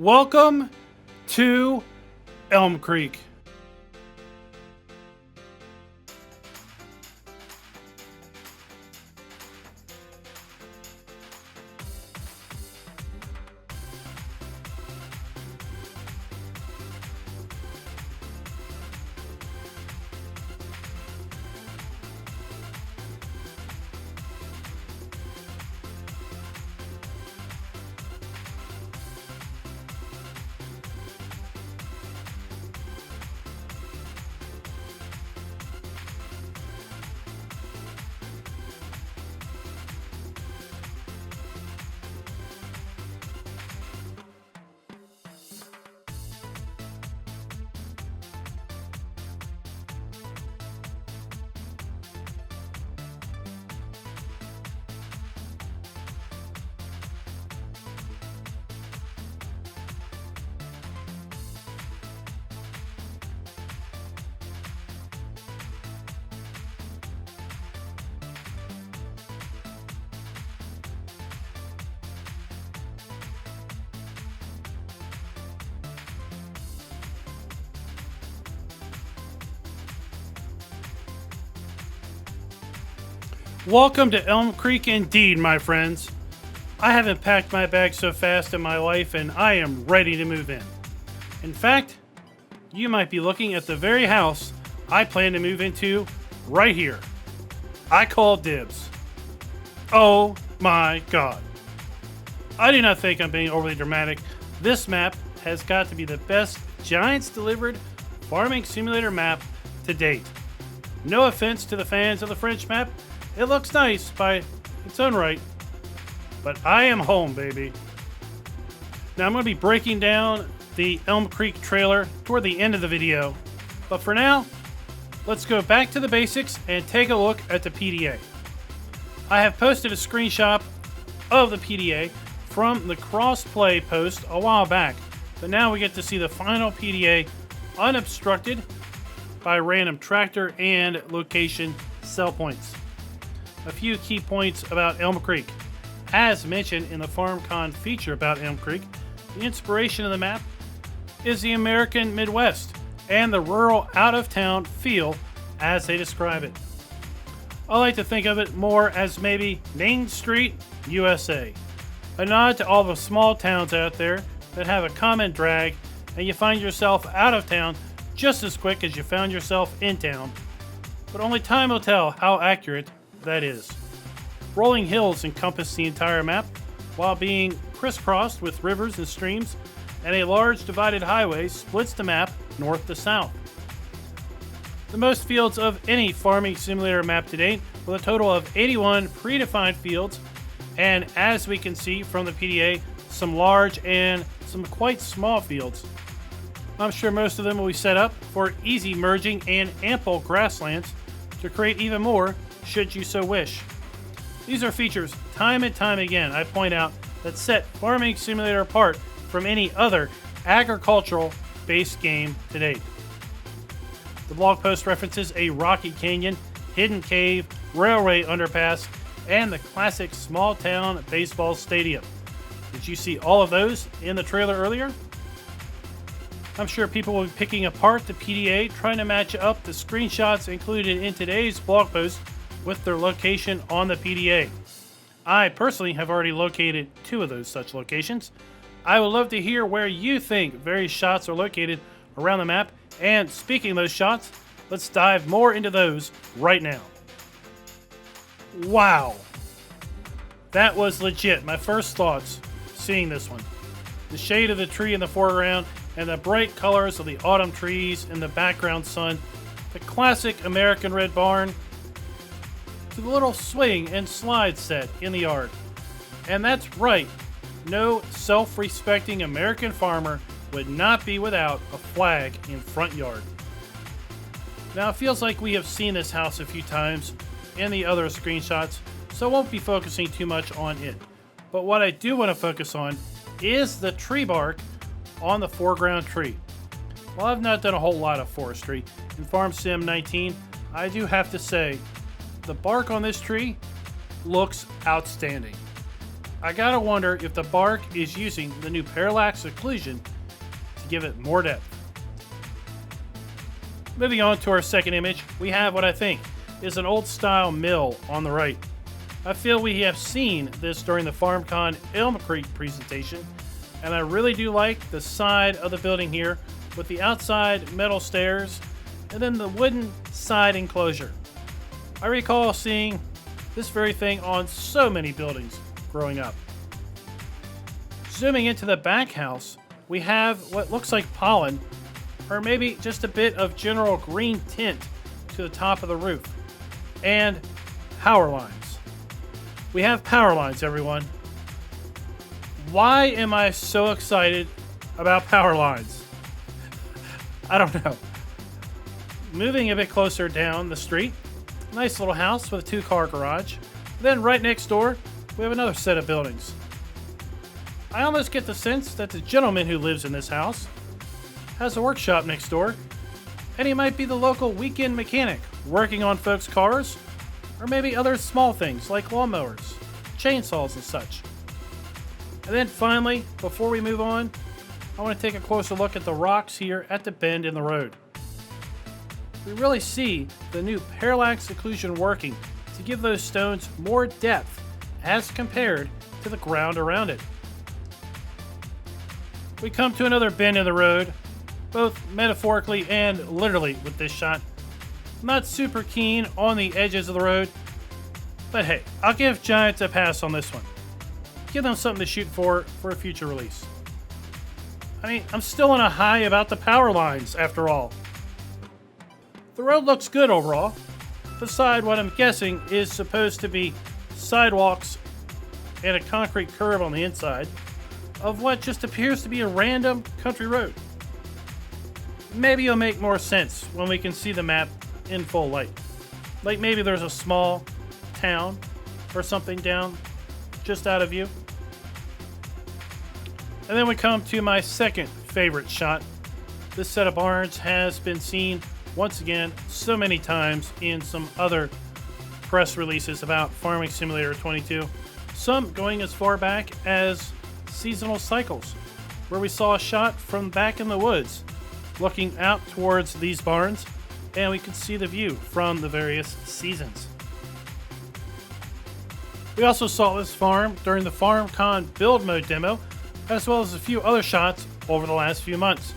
Welcome to Elm Creek. Welcome to Elm Creek indeed, my friends. I haven't packed my bag so fast in my life and I am ready to move in. In fact, you might be looking at the very house I plan to move into right here. I call dibs. Oh my god. I do not think I'm being overly dramatic. This map has got to be the best Giants delivered farming simulator map to date. No offense to the fans of the French map. It looks nice by its own right, but I am home, baby. Now I'm going to be breaking down the Elm Creek trailer toward the end of the video, but for now, let's go back to the basics and take a look at the PDA. I have posted a screenshot of the PDA from the cross-play post a while back, but now we get to see the final PDA unobstructed by random tractor and location sell points. A few key points about Elm Creek. As mentioned in the FarmCon feature about Elm Creek, the inspiration of the map is the American Midwest and the rural out-of-town feel as they describe it. I like to think of it more as maybe Main Street, USA. A nod to all the small towns out there that have a common drag and you find yourself out of town just as quick as you found yourself in town. But only time will tell how accurate that is. Rolling hills encompass the entire map, while being crisscrossed with rivers and streams, and a large divided highway splits the map north to south. The most fields of any farming simulator map to date, with a total of 81 predefined fields, and as we can see from the PDA, some large and some quite small fields. I'm sure most of them will be set up for easy merging and ample grasslands to create even more should you so wish. These are features time and time again I point out that set Farming Simulator apart from any other agricultural based game to date. The blog post references a rocky canyon, hidden cave, railway underpass, and the classic small town baseball stadium. Did you see all of those in the trailer earlier? I'm sure people will be picking apart the PDA, trying to match up the screenshots included in today's blog post with their location on the PDA. I personally have already located 2 of those such locations. I would love to hear where you think various shots are located around the map, and speaking of those shots, let's dive more into those right now. Wow. That was legit. My first thoughts seeing this one. The shade of the tree in the foreground and the bright colors of the autumn trees in the background sun, the classic American red barn, to the little swing and slide set in the yard. And that's right, no self-respecting American farmer would not be without a flag in front yard. Now it feels like we have seen this house a few times in the other screenshots, so I won't be focusing too much on it. But what I do want to focus on is the tree bark on the foreground tree. While I've not done a whole lot of forestry in Farm Sim 19, I do have to say the bark on this tree looks outstanding. I gotta wonder if the bark is using the new parallax occlusion to give it more depth. Moving on to our second image, we have what I think is an old style mill on the right. I feel we have seen this during the FarmCon Elm Creek presentation, and I really do like the side of the building here with the outside metal stairs and then the wooden side enclosure. I recall seeing this very thing on so many buildings growing up. Zooming into the back house, we have what looks like pollen, or maybe just a bit of general green tint to the top of the roof, and power lines. We have power lines, everyone. Why am I so excited about power lines? I don't know. Moving a bit closer down the street, nice little house with a 2-car garage. Then right next door, we have another set of buildings. I almost get the sense that the gentleman who lives in this house has a workshop next door, and he might be the local weekend mechanic working on folks' cars, or maybe other small things like lawnmowers, chainsaws, and such. And then finally, before we move on, I want to take a closer look at the rocks here at the bend in the road. We really see the new parallax occlusion working to give those stones more depth as compared to the ground around it. We come to another bend in the road, both metaphorically and literally with this shot. Not super keen on the edges of the road, but hey, I'll give Giants a pass on this one. Give them something to shoot for a future release. I mean, I'm still on a high about the power lines after all. The road looks good overall, beside what I'm guessing is supposed to be sidewalks and a concrete curb on the inside of what just appears to be a random country road. Maybe it'll make more sense when we can see the map in full light. Like maybe there's a small town or something down just out of view. And then we come to my second favorite shot. This set of barns has been seen once again so many times in some other press releases about Farming Simulator 22. Some going as far back as seasonal cycles, where we saw a shot from back in the woods looking out towards these barns, and we could see the view from the various seasons. We also saw this farm during the FarmCon build mode demo, as well as a few other shots over the last few months.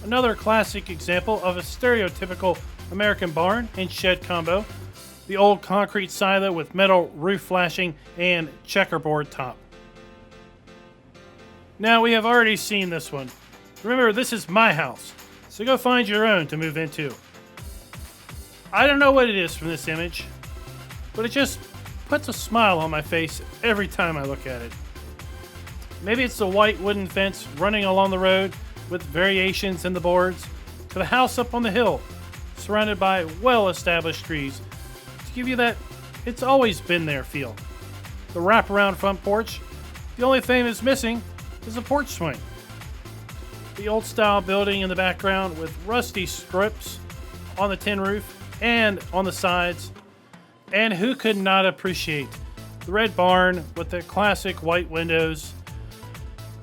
Another classic example of a stereotypical American barn and shed combo, the old concrete silo with metal roof flashing and checkerboard top. Now, we have already seen this one. Remember, this is my house, so go find your own to move into. I don't know what it is from this image, but it just puts a smile on my face every time I look at it. Maybe it's the white wooden fence running along the road with variations in the boards, to the house up on the hill, surrounded by well-established trees, to give you that it's always been there feel. The wraparound front porch, the only thing that's missing is a porch swing. The old-style building in the background with rusty strips on the tin roof and on the sides. And who could not appreciate the red barn with the classic white windows?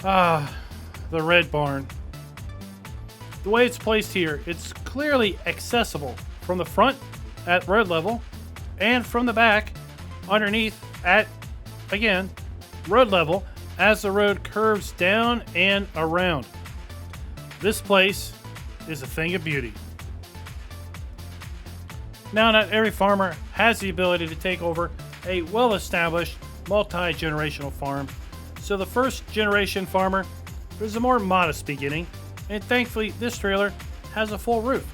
Ah, the red barn. The way it's placed here, it's clearly accessible from the front at road level and from the back underneath at, again, road level as the road curves down and around. This place is a thing of beauty. Now, not every farmer has the ability to take over a well-established, multi-generational farm. So the first generation farmer was a more modest beginning, and thankfully this trailer has a full roof,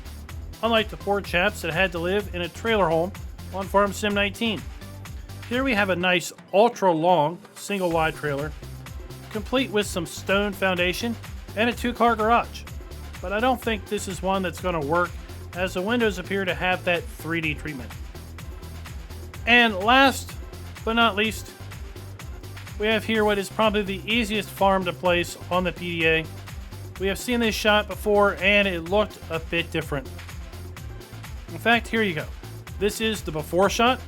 unlike the poor chaps that had to live in a trailer home on Farm Sim 19. Here we have a nice ultra-long single-wide trailer, complete with some stone foundation and a 2-car garage. But I don't think this is one that's going to work, as the windows appear to have that 3D treatment. And last but not least, we have here what is probably the easiest farm to place on the PDA. We have seen this shot before and it looked a bit different. In fact, here you go. This is the before shot.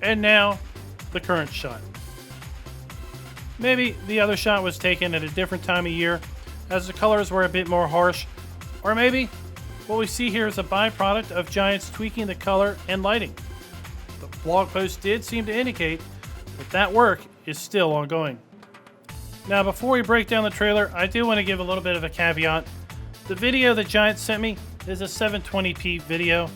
And now the current shot. Maybe the other shot was taken at a different time of year as the colors were a bit more harsh, or maybe what we see here is a byproduct of Giants tweaking the color and lighting. The blog post did seem to indicate that work is still ongoing. Now, before we break down the trailer, I do want to give a little bit of a caveat. The video that Giants sent me is a 720p video.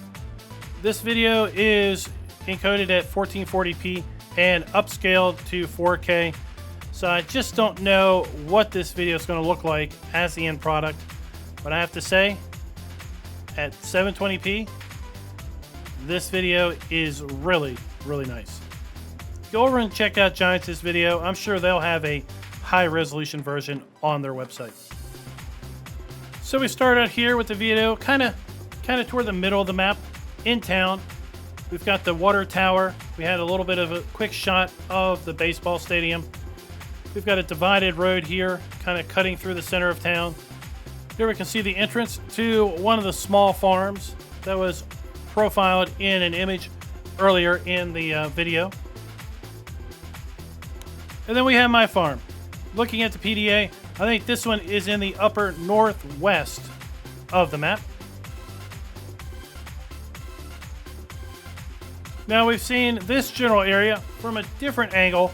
This video is encoded at 1440p and upscaled to 4K. So I just don't know what this video is going to look like as the end product. But I have to say, at 720p, this video is really, really nice. Go over and check out Giants' video. I'm sure they'll have a high-resolution version on their website. So we start out here with the video, kind of toward the middle of the map, in town. We've got the water tower. We had a little bit of a quick shot of the baseball stadium. We've got a divided road here, kind of cutting through the center of town. Here we can see the entrance to one of the small farms that was profiled in an image earlier in the video. And then we have my farm. Looking at the PDA, I think this one is in the upper northwest of the map. Now we've seen this general area from a different angle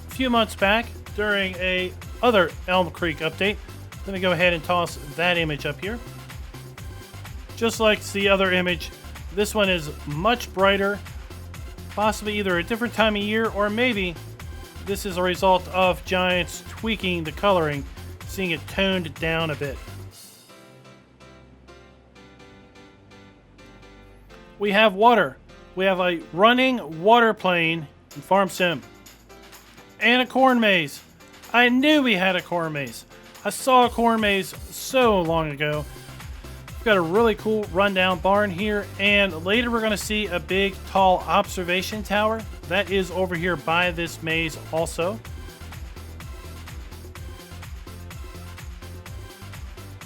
a few months back during a other Elm Creek update. Let me go ahead and toss that image up here. Just like the other image, this one is much brighter, possibly either a different time of year, or maybe this is a result of Giants tweaking the coloring, seeing it toned down a bit. We have water. We have a running water plane in Farm Sim. And a corn maze. I knew we had a corn maze. I saw a corn maze so long ago. We've got a really cool rundown barn here, and later we're going to see a big, tall observation tower. That is over here by this maze also.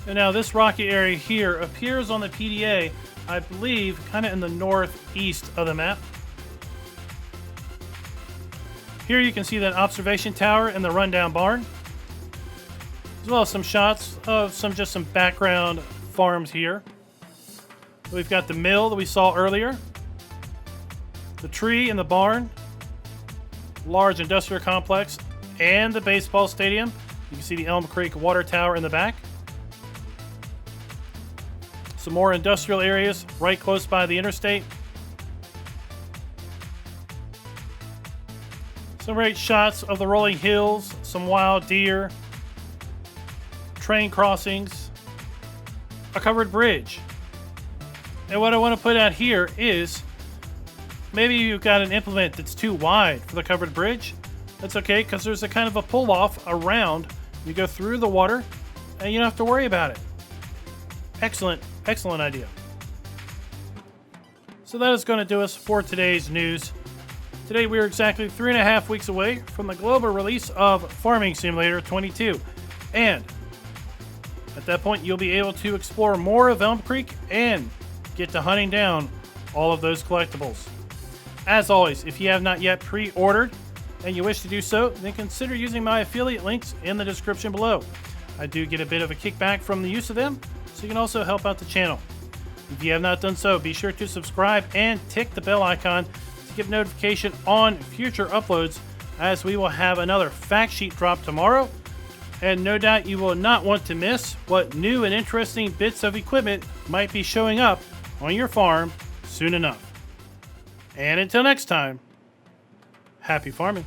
And now this rocky area here appears on the PDA, I believe, kind of in the northeast of the map. Here you can see that observation tower and the rundown barn, as well as some shots of some background farms here. We've got the mill that we saw earlier, the tree in the barn, large industrial complex, and the baseball stadium. You can see the Elm Creek water tower in the back. Some more industrial areas right close by the interstate. Some great shots of the rolling hills, some wild deer, train crossings, a covered bridge. And what I want to put out here is, maybe you've got an implement that's too wide for the covered bridge. That's okay, because there's a kind of a pull-off around. You go through the water, and you don't have to worry about it. Excellent, excellent idea. So that is going to do us for today's news. Today we are exactly 3.5 weeks away from the global release of Farming Simulator 22. And at that point, you'll be able to explore more of Elm Creek and get to hunting down all of those collectibles. As always, if you have not yet pre-ordered and you wish to do so, then consider using my affiliate links in the description below. I do get a bit of a kickback from the use of them, so you can also help out the channel. If you have not done so, be sure to subscribe and tick the bell icon to get notification on future uploads, as we will have another fact sheet drop tomorrow. And no doubt you will not want to miss what new and interesting bits of equipment might be showing up on your farm soon enough. And until next time, happy farming.